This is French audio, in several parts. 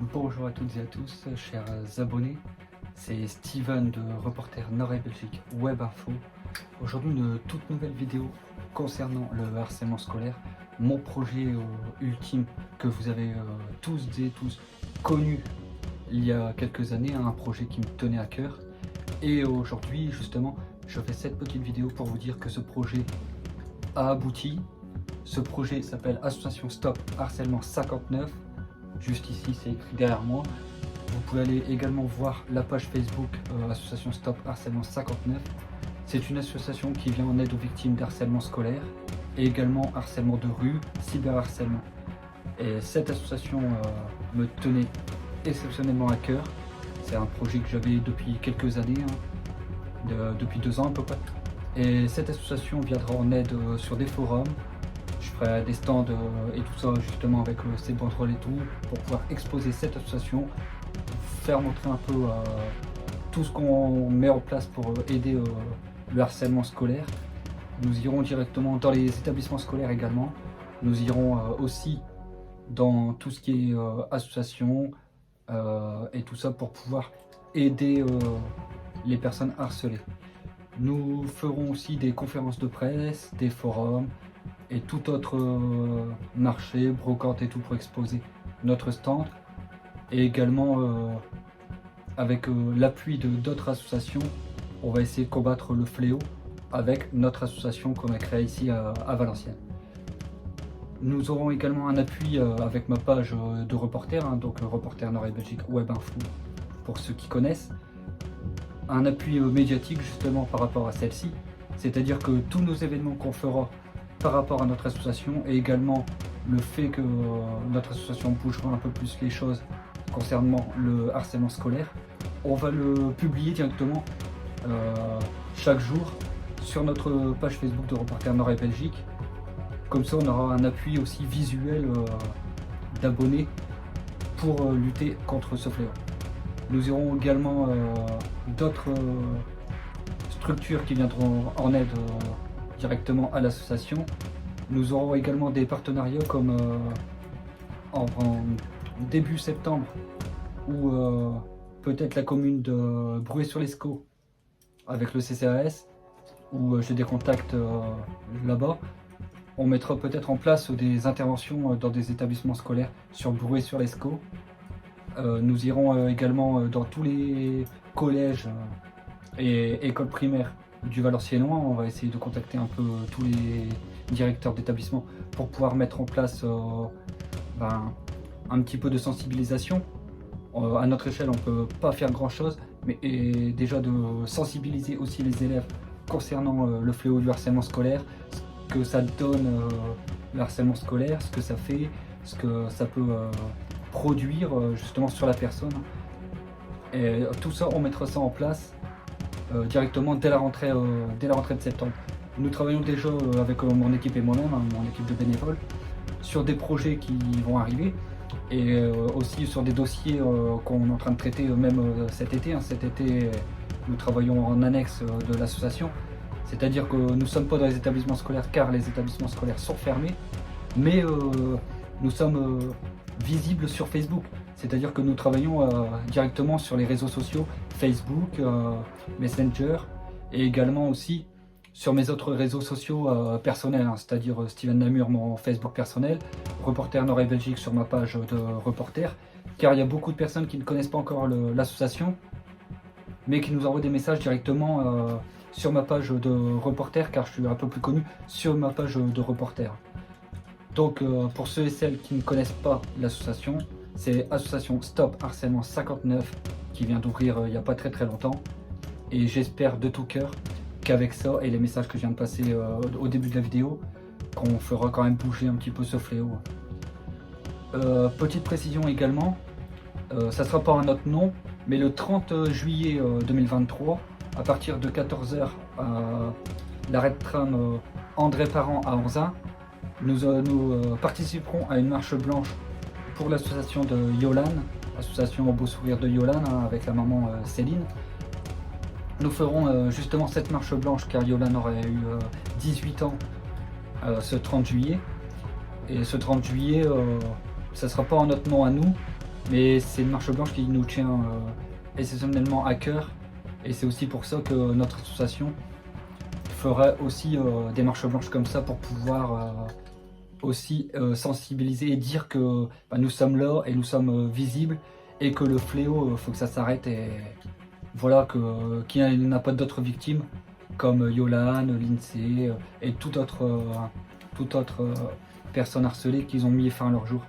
Bonjour à toutes et à tous, chers abonnés, c'est Steven de Reporter Nord et Belgique Web Info. Aujourd'hui une toute nouvelle vidéo concernant le harcèlement scolaire, mon projet ultime que vous avez tous et tous connu il y a quelques années, un projet qui me tenait à cœur. Et aujourd'hui justement je fais cette petite vidéo pour vous dire que ce projet a abouti. Ce projet s'appelle Association Stop Harcèlement 59. Juste ici, c'est écrit derrière moi. Vous pouvez aller également voir la page Facebook Association Stop Harcèlement 59. C'est une association qui vient en aide aux victimes d'harcèlement scolaire et également harcèlement de rue, cyberharcèlement. Et cette association me tenait exceptionnellement à cœur. C'est un projet que j'avais depuis quelques années, depuis 2 ans à peu près. Et cette association viendra en aide sur des forums. Je ferai des stands et tout ça justement avec ces banderoles et tout pour pouvoir exposer cette association, faire montrer un peu tout ce qu'on met en place pour aider le harcèlement scolaire. Nous irons directement dans les établissements scolaires également. Nous irons aussi dans tout ce qui est association et tout ça pour pouvoir aider les personnes harcelées. Nous ferons aussi des conférences de presse, des forums et tout autre marché, brocante et tout pour exposer notre stand. Et également avec l'appui de d'autres associations, on va essayer de combattre le fléau avec notre association qu'on a créée ici à Valenciennes. Nous aurons également un appui avec ma page de reporter, donc Reporter Nord et Belgique Web Info pour ceux qui connaissent. Un appui médiatique justement par rapport à celle-ci, c'est-à-dire que tous nos événements qu'on fera par rapport à notre association et également le fait que notre association bougera un peu plus les choses concernant le harcèlement scolaire, on va le publier directement chaque jour sur notre page Facebook de Reporter Nord et Belgique. Comme ça on aura un appui aussi visuel d'abonnés pour lutter contre ce fléau. Nous aurons également d'autres structures qui viendront en aide directement à l'association. Nous aurons également des partenariats comme en début septembre où peut-être la commune de Bruay-sur-l'Escaut avec le CCAS où j'ai des contacts là-bas. On mettra peut-être en place des interventions dans des établissements scolaires sur Bruay-sur-l'Escaut. Nous irons également dans tous les collèges et écoles primaires du Valenciennois. On va essayer de contacter un peu tous les directeurs d'établissement pour pouvoir mettre en place un petit peu de sensibilisation. À notre échelle, on ne peut pas faire grand chose, mais déjà de sensibiliser aussi les élèves concernant le fléau du harcèlement scolaire, ce que ça donne le harcèlement scolaire, ce que ça fait, ce que ça peut produire justement sur la personne. Et tout ça, on mettra ça en place directement dès la rentrée de septembre. Nous travaillons déjà avec mon équipe et moi-même, mon équipe de bénévoles, sur des projets qui vont arriver et aussi sur des dossiers qu'on est en train de traiter même cet été. Cet été, nous travaillons en annexe de l'association, c'est-à-dire que nous ne sommes pas dans les établissements scolaires car les établissements scolaires sont fermés, mais nous sommes visibles sur Facebook. C'est-à-dire que nous travaillons directement sur les réseaux sociaux, Facebook, Messenger, et également aussi sur mes autres réseaux sociaux personnels, c'est-à-dire Steven Namur, mon Facebook personnel, Reporter Nord et Belgique sur ma page de reporter, car il y a beaucoup de personnes qui ne connaissent pas encore l'association, mais qui nous envoient des messages directement sur ma page de reporter, car je suis un peu plus connu sur ma page de reporter. Donc pour ceux et celles qui ne connaissent pas l'association, c'est Association Stop Harcèlement 59 qui vient d'ouvrir il n'y a pas très longtemps. Et j'espère de tout cœur qu'avec ça et les messages que je viens de passer au début de la vidéo, qu'on fera quand même bouger un petit peu ce fléau. Petite précision également, ça ne sera pas un notre nom, mais le 30 juillet 2023, à partir de 14 h à l'arrêt de tram André Parent à Anzin, nous participerons à une marche blanche pour l'association de Yolane, association au beau sourire de Yolane, avec la maman Céline. Nous ferons justement cette marche blanche car Yolane aurait eu 18 ans ce 30 juillet. Et ce 30 juillet, ça ne sera pas en notre nom à nous, mais c'est une marche blanche qui nous tient exceptionnellement à cœur, et c'est aussi pour ça que notre association ferait aussi des marches blanches comme ça pour pouvoir aussi sensibiliser et dire que nous sommes là et nous sommes visibles et que le fléau, faut que ça s'arrête, et voilà, qu'il n'y en a pas d'autres victimes comme Yolan, Lindsay et toute autre personne harcelée qui ont mis fin à leur jour.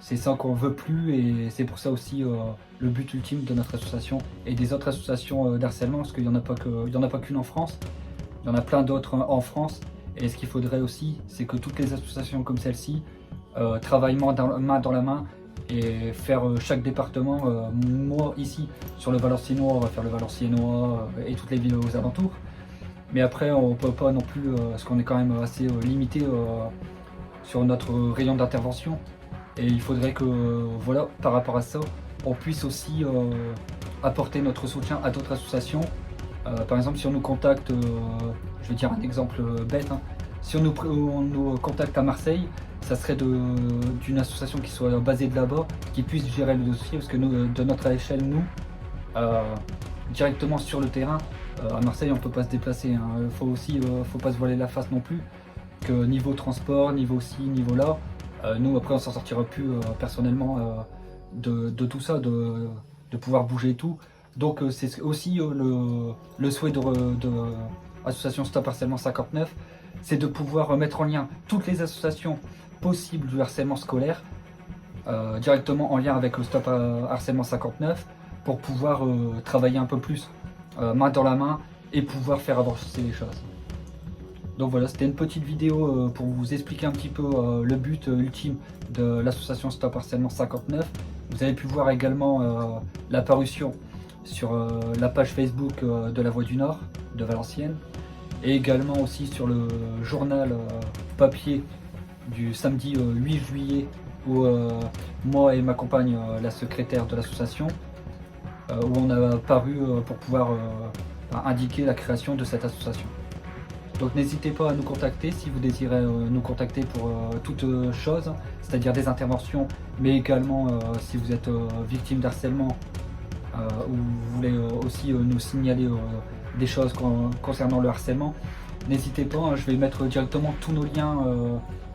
C'est ça qu'on veut plus, et c'est pour ça aussi le but ultime de notre association et des autres associations d'harcèlement, parce qu'il n'y en a pas qu'une en France, il y en a plein d'autres en France. Et ce qu'il faudrait aussi, c'est que toutes les associations comme celle-ci travaillent main dans la main et faire chaque département. Moi ici sur le Valenciennois, on va faire le Valenciennois et toutes les villes aux alentours. Mais après on peut pas non plus, parce qu'on est quand même assez limité sur notre rayon d'intervention. Et il faudrait que, voilà, par rapport à ça, on puisse aussi apporter notre soutien à d'autres associations. Par exemple, si on nous contacte, je vais dire un exemple bête, hein. Si on nous contacte à Marseille, ça serait d'une association qui soit basée de là-bas, qui puisse gérer le dossier, parce que nous, de notre échelle, nous, directement sur le terrain, à Marseille, on ne peut pas se déplacer, hein. Faut pas se voiler la face non plus, que niveau transport, niveau ci, niveau là, nous après on s'en sortira plus personnellement de tout ça, de pouvoir bouger et tout. Donc c'est aussi le souhait de l'association Stop Harcèlement 59, c'est de pouvoir mettre en lien toutes les associations possibles du harcèlement scolaire, directement en lien avec le Stop Harcèlement 59, pour pouvoir travailler un peu plus main dans la main et pouvoir faire avancer les choses. Donc voilà, c'était une petite vidéo pour vous expliquer un petit peu le but ultime de l'association Stop Harcèlement 59. Vous avez pu voir également la parution sur la page Facebook de La Voix du Nord de Valenciennes, et également aussi sur le journal papier du samedi 8 juillet où moi et ma compagne, la secrétaire de l'association, où on a paru pour pouvoir indiquer la création de cette association. Donc n'hésitez pas à nous contacter si vous désirez nous contacter pour toute chose, c'est-à-dire des interventions, mais également si vous êtes victime d'harcèlement ou vous voulez aussi nous signaler des choses concernant le harcèlement. N'hésitez pas, hein, je vais mettre directement tous nos liens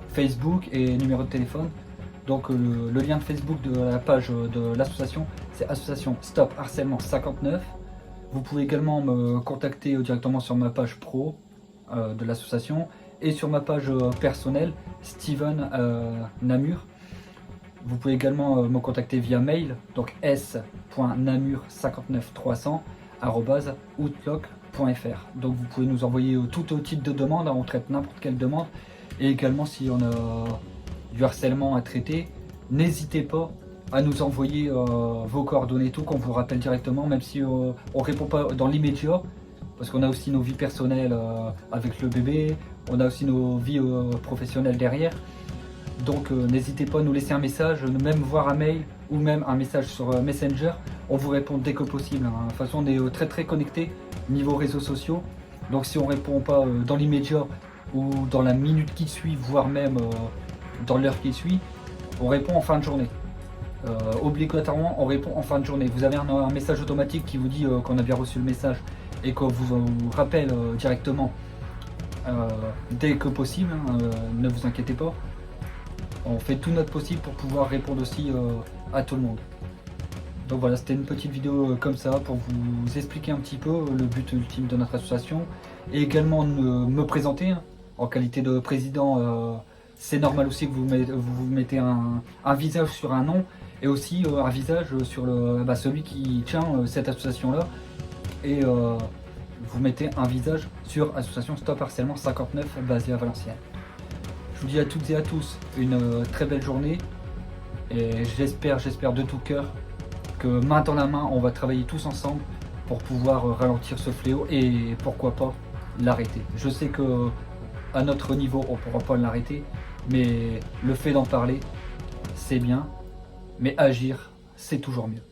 Facebook et numéro de téléphone. Donc le lien de Facebook de la page de l'association, c'est association Stop Harcèlement 59. Vous pouvez également me contacter directement sur ma page pro de l'association et sur ma page personnelle Steven Namur. Vous pouvez également me contacter via mail, donc s.namur593@outlook.fr. Donc vous pouvez nous envoyer tout type de demande, hein, on traite n'importe quelle demande. Et également si on a du harcèlement à traiter, n'hésitez pas à nous envoyer vos coordonnées, tout, qu'on vous rappelle directement, même si on ne répond pas dans l'immédiat, parce qu'on a aussi nos vies personnelles avec le bébé, on a aussi nos vies professionnelles derrière. Donc n'hésitez pas à nous laisser un message, même voir un mail ou même un message sur Messenger, on vous répond dès que possible, hein. De toute façon on est très connectés niveau réseaux sociaux, donc si on ne répond pas dans l'immédiat ou dans la minute qui suit, voire même dans l'heure qui suit, on répond en fin de journée. Obligatoirement on répond en fin de journée. Vous avez un message automatique qui vous dit qu'on a bien reçu le message et qu'on vous rappelle directement dès que possible, hein, ne vous inquiétez pas. On fait tout notre possible pour pouvoir répondre aussi à tout le monde. Donc voilà, c'était une petite vidéo comme ça pour vous expliquer un petit peu le but ultime de notre association et également me présenter, hein, en qualité de président. C'est normal aussi que vous mettez un visage sur un nom et aussi un visage sur celui qui tient cette association-là, et vous mettez un visage sur association Stop Harcèlement 59 basée à Valenciennes. Je vous dis à toutes et à tous une très belle journée, et j'espère de tout cœur que main dans la main on va travailler tous ensemble pour pouvoir ralentir ce fléau et pourquoi pas l'arrêter. Je sais que à notre niveau on ne pourra pas l'arrêter, mais le fait d'en parler c'est bien, mais agir c'est toujours mieux.